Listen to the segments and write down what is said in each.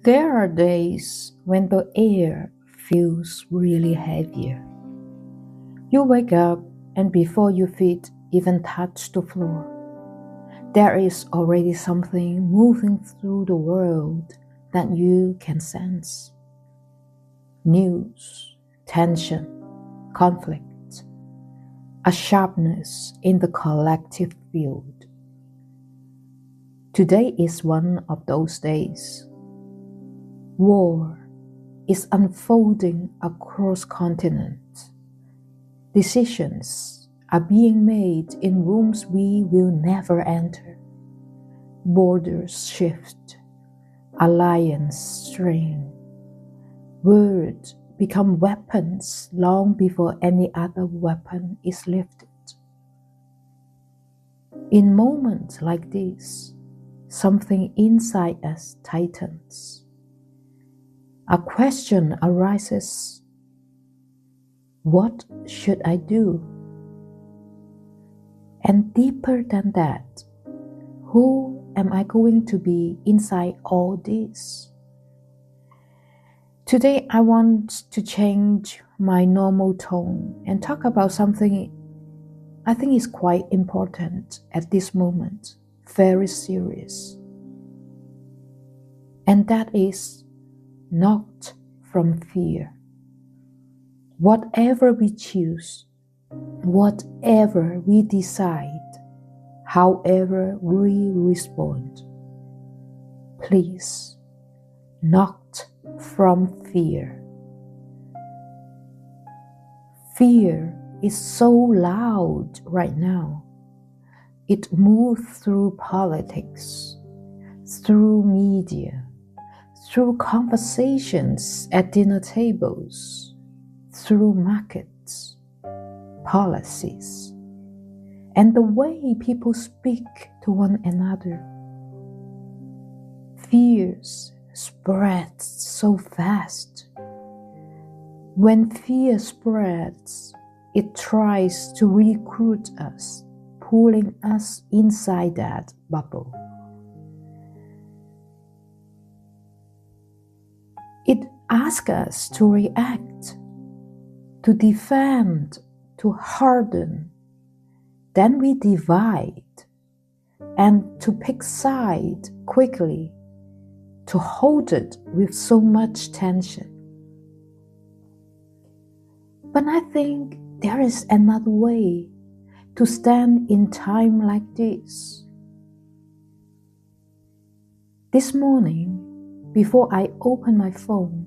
There are days when the air feels really heavier. You wake up and before your feet even touch the floor, there is already something moving through the world that you can sense. News, tension, conflict, a sharpness in the collective field. Today is one of those days. War is unfolding across continents. Decisions are being made in rooms we will never enter. Borders shift, alliances strain. Words become weapons long before any other weapon is lifted. In moments like this, something inside us tightens. A question arises: what should I do? And deeper than that, who am I going to be inside all this? Today I want to change my normal tone and talk about something I think is quite important at this moment, very serious. And that is not from fear. Whatever we choose, whatever we decide, however we respond, please, not from fear. Fear is so loud right now. It moves through politics, through media, through conversations at dinner tables, through markets, policies, and the way people speak to one another. Fears spread so fast. When fear spreads, it tries to recruit us, pulling us inside that bubble. It asks us to react, to defend, to harden. Then we divide, and to pick side quickly, to hold it with so much tension. But I think there is another way to stand in time like this. This morning, before I opened my phone,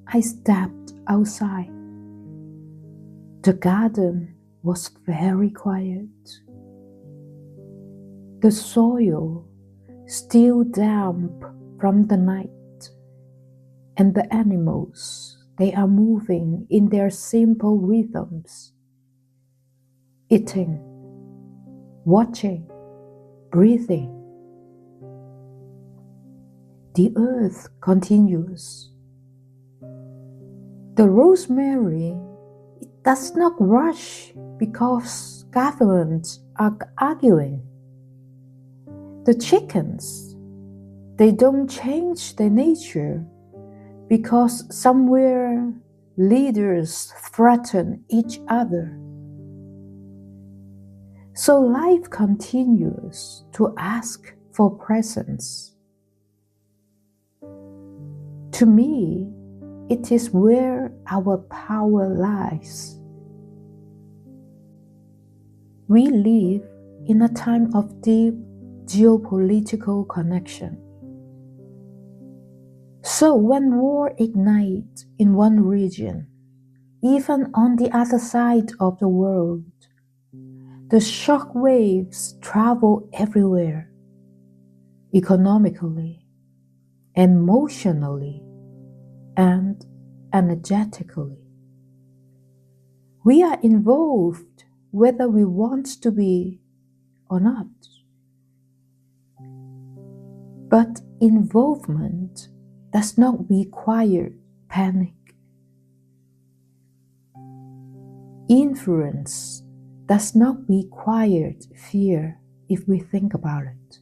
I stepped outside. The garden was very quiet. The soil still damp from the night, and the animals, they are moving in their simple rhythms, eating, watching, breathing. The earth continues. The rosemary, it does not rush because governments are arguing. The chickens, they don't change their nature because somewhere leaders threaten each other. So life continues to ask for presence. To me, it is where our power lies. We live in a time of deep geopolitical connection. So when war ignites in one region, even on the other side of the world, the shock waves travel everywhere, economically, emotionally, and energetically. We are involved whether we want to be or not. But involvement does not require panic. Influence does not require fear if we think about it.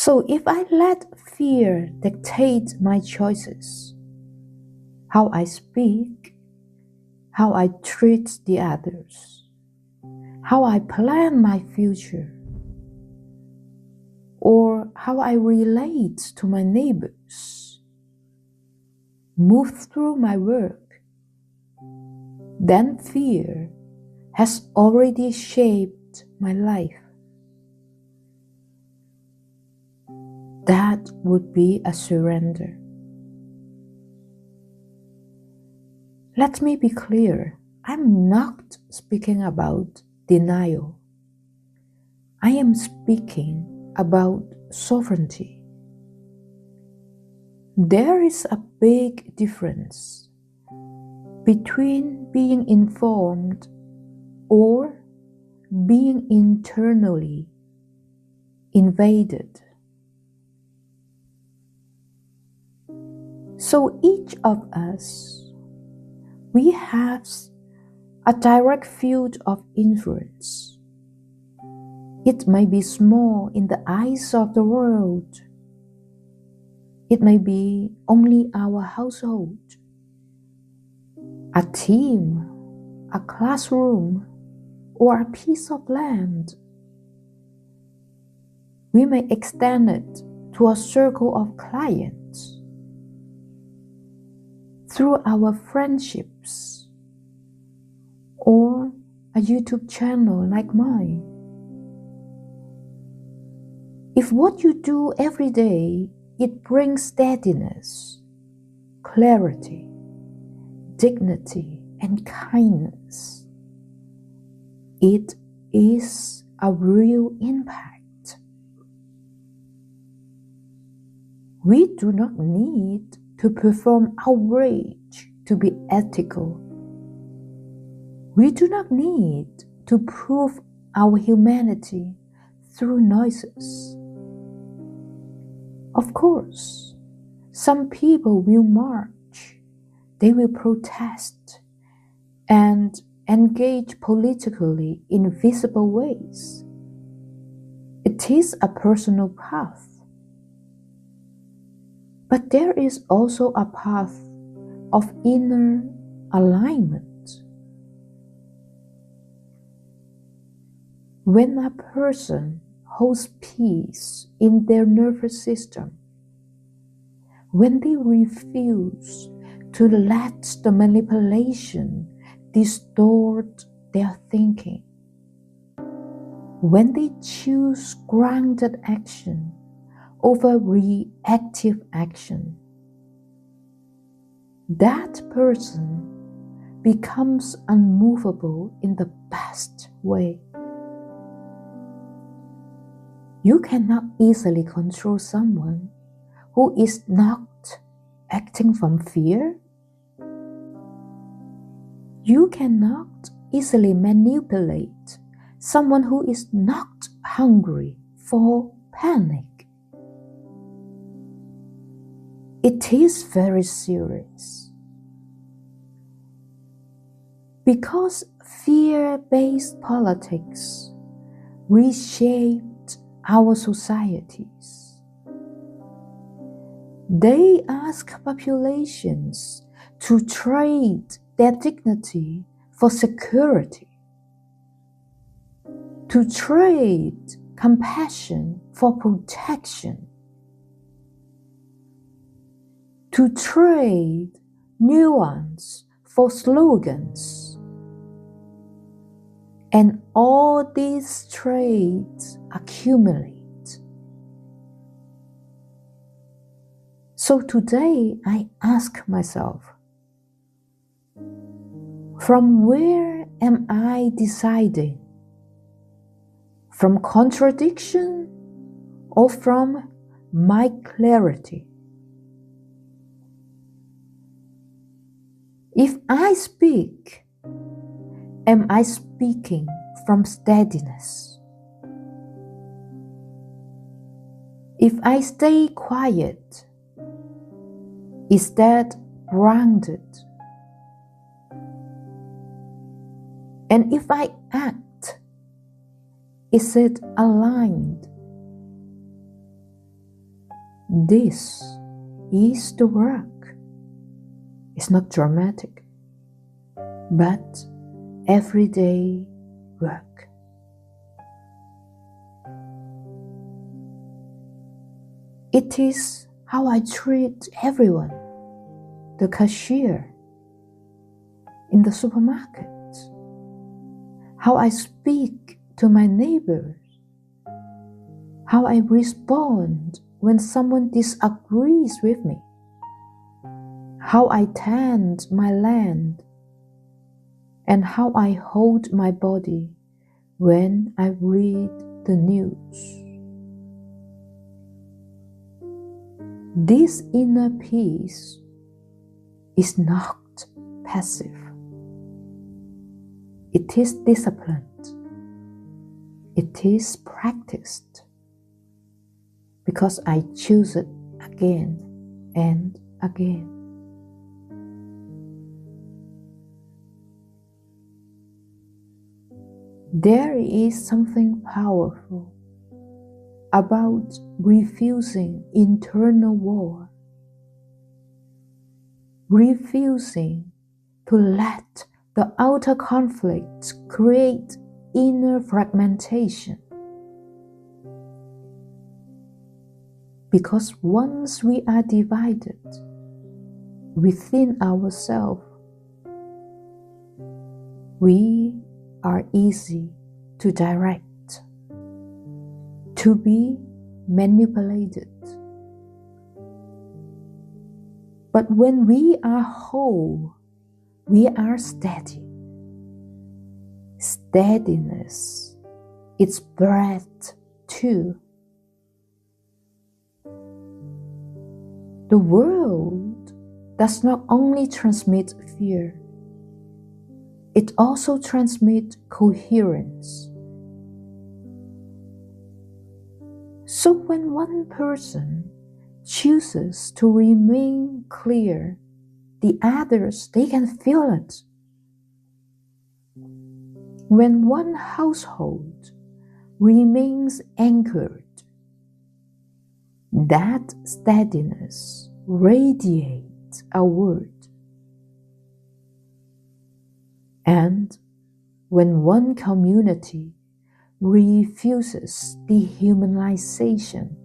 So if I let fear dictate my choices, how I speak, how I treat the others, how I plan my future, or how I relate to my neighbors, move through my work, then fear has already shaped my life. That would be a surrender. Let me be clear, I'm not speaking about denial. I am speaking about sovereignty. There is a big difference between being informed or being internally invaded. So each of us, we have a direct field of influence. It may be small in the eyes of the world. It may be only our household, a team, a classroom, or a piece of land. We may extend it to a circle of clients, through our friendships, or a YouTube channel like mine. If what you do every day, it brings steadiness, clarity, dignity, and kindness, it is a real impact. We do not need to perform outrage to be ethical. We do not need to prove our humanity through noises. Of course, some people will march, they will protest, and engage politically in visible ways. It is a personal path. But there is also a path of inner alignment. When a person holds peace in their nervous system, when they refuse to let the manipulation distort their thinking, when they choose grounded action over reactive action, that person becomes unmovable in the best way. You cannot easily control someone who is not acting from fear. You cannot easily manipulate someone who is not hungry for panic. It is very serious. Because fear-based politics reshaped our societies. They ask populations to trade their dignity for security, to trade compassion for protection, to trade nuance for slogans. And all these trades accumulate. So today I ask myself, from where am I deciding? From contradiction or from my clarity? If I speak, am I speaking from steadiness? If I stay quiet, is that grounded? And if I act, is it aligned? This is the work. It's not dramatic, but everyday work. It is how I treat everyone, the cashier in the supermarket, how I speak to my neighbors, how I respond when someone disagrees with me, how I tend my land, and how I hold my body when I read the news. This inner peace is not passive. It is disciplined. It is practiced because I choose it again and again. There is something powerful about refusing internal war, refusing to let the outer conflicts create inner fragmentation. Because once we are divided within ourselves, we are easy to direct, to be manipulated. But when we are whole, we are steady. Steadiness is breath too. The world does not only transmit fear, it also transmits coherence. So when one person chooses to remain clear, the others, they can feel it. When one household remains anchored, that steadiness radiates outward. And when one community refuses dehumanization,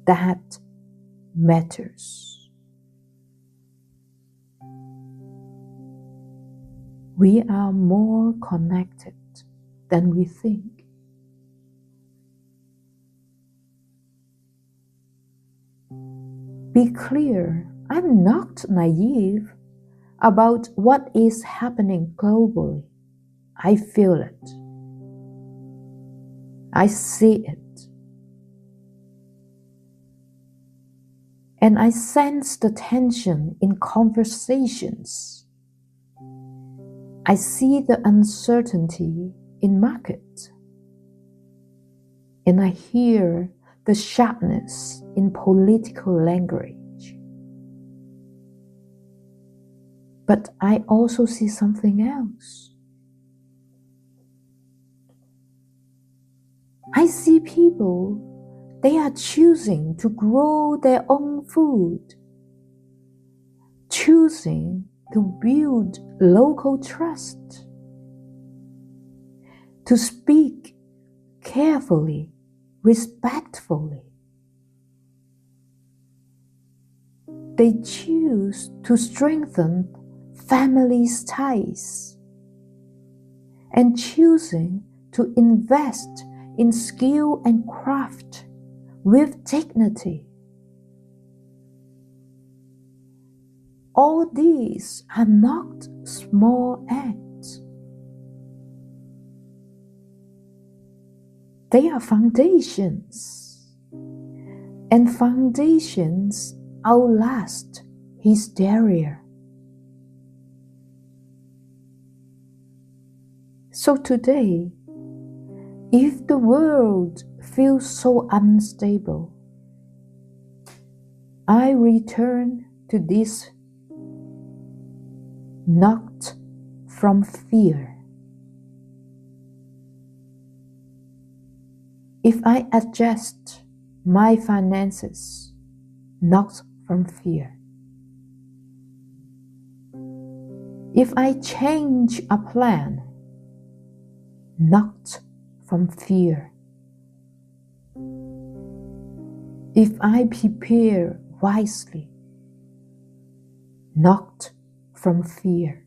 that matters. We are more connected than we think. Be clear, I'm not naive about what is happening globally. I feel it. I see it. And I sense the tension in conversations. I see the uncertainty in market. And I hear the sharpness in political language. But I also see something else. I see people, they are choosing to grow their own food, choosing to build local trust, to speak carefully, respectfully. They choose to strengthen families' ties and choosing to invest in skill and craft with dignity. All these are not small acts. They are foundations, and foundations outlast hysteria. So today, if the world feels so unstable, I return to this not from fear. If I adjust my finances, not from fear. If I change a plan, not from fear. If I prepare wisely, not from fear.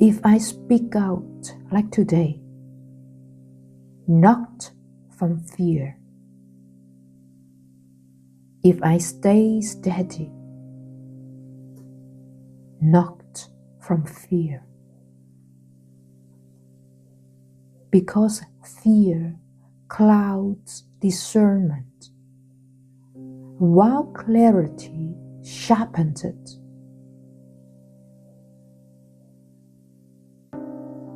If I speak out like today, not from fear. If I stay steady, not from fear. Because fear clouds discernment, while clarity sharpens it.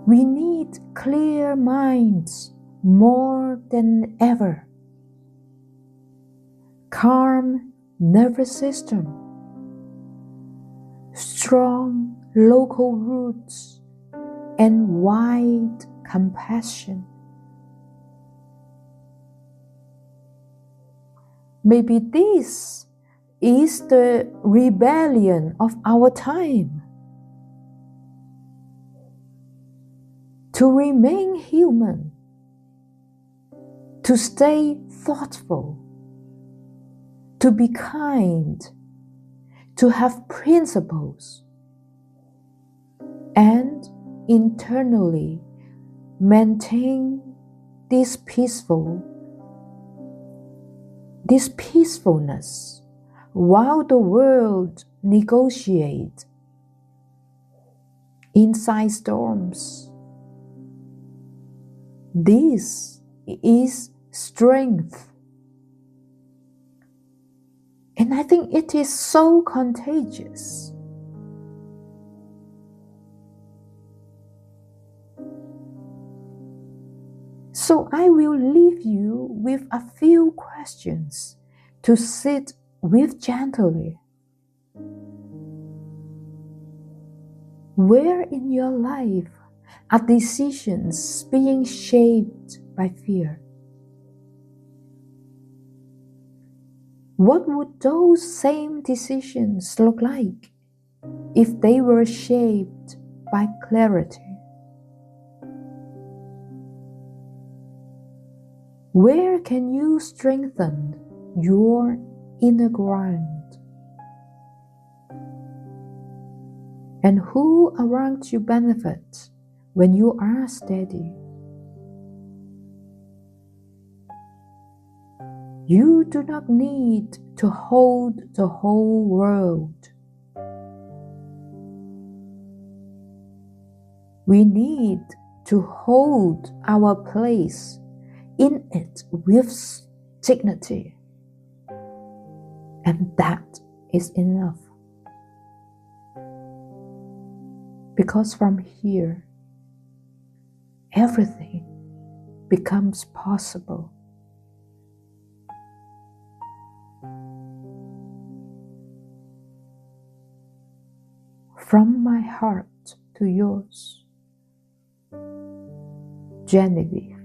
We need clear minds more than ever, calm nervous system, strong local roots, and wide compassion. Maybe this is the rebellion of our time. To remain human, to stay thoughtful, to be kind, to have principles, and internally maintain this peacefulness while the world negotiates inside storms. This is strength. And I think it is so contagious. So I will leave you with a few questions to sit with gently. Where in your life are decisions being shaped by fear? What would those same decisions look like if they were shaped by clarity? Where can you strengthen your inner ground? And who around you benefits when you are steady? You do not need to hold the whole world. We need to hold our place in it with dignity. And that is enough. Because from here, everything becomes possible. From my heart to yours, Genevieve.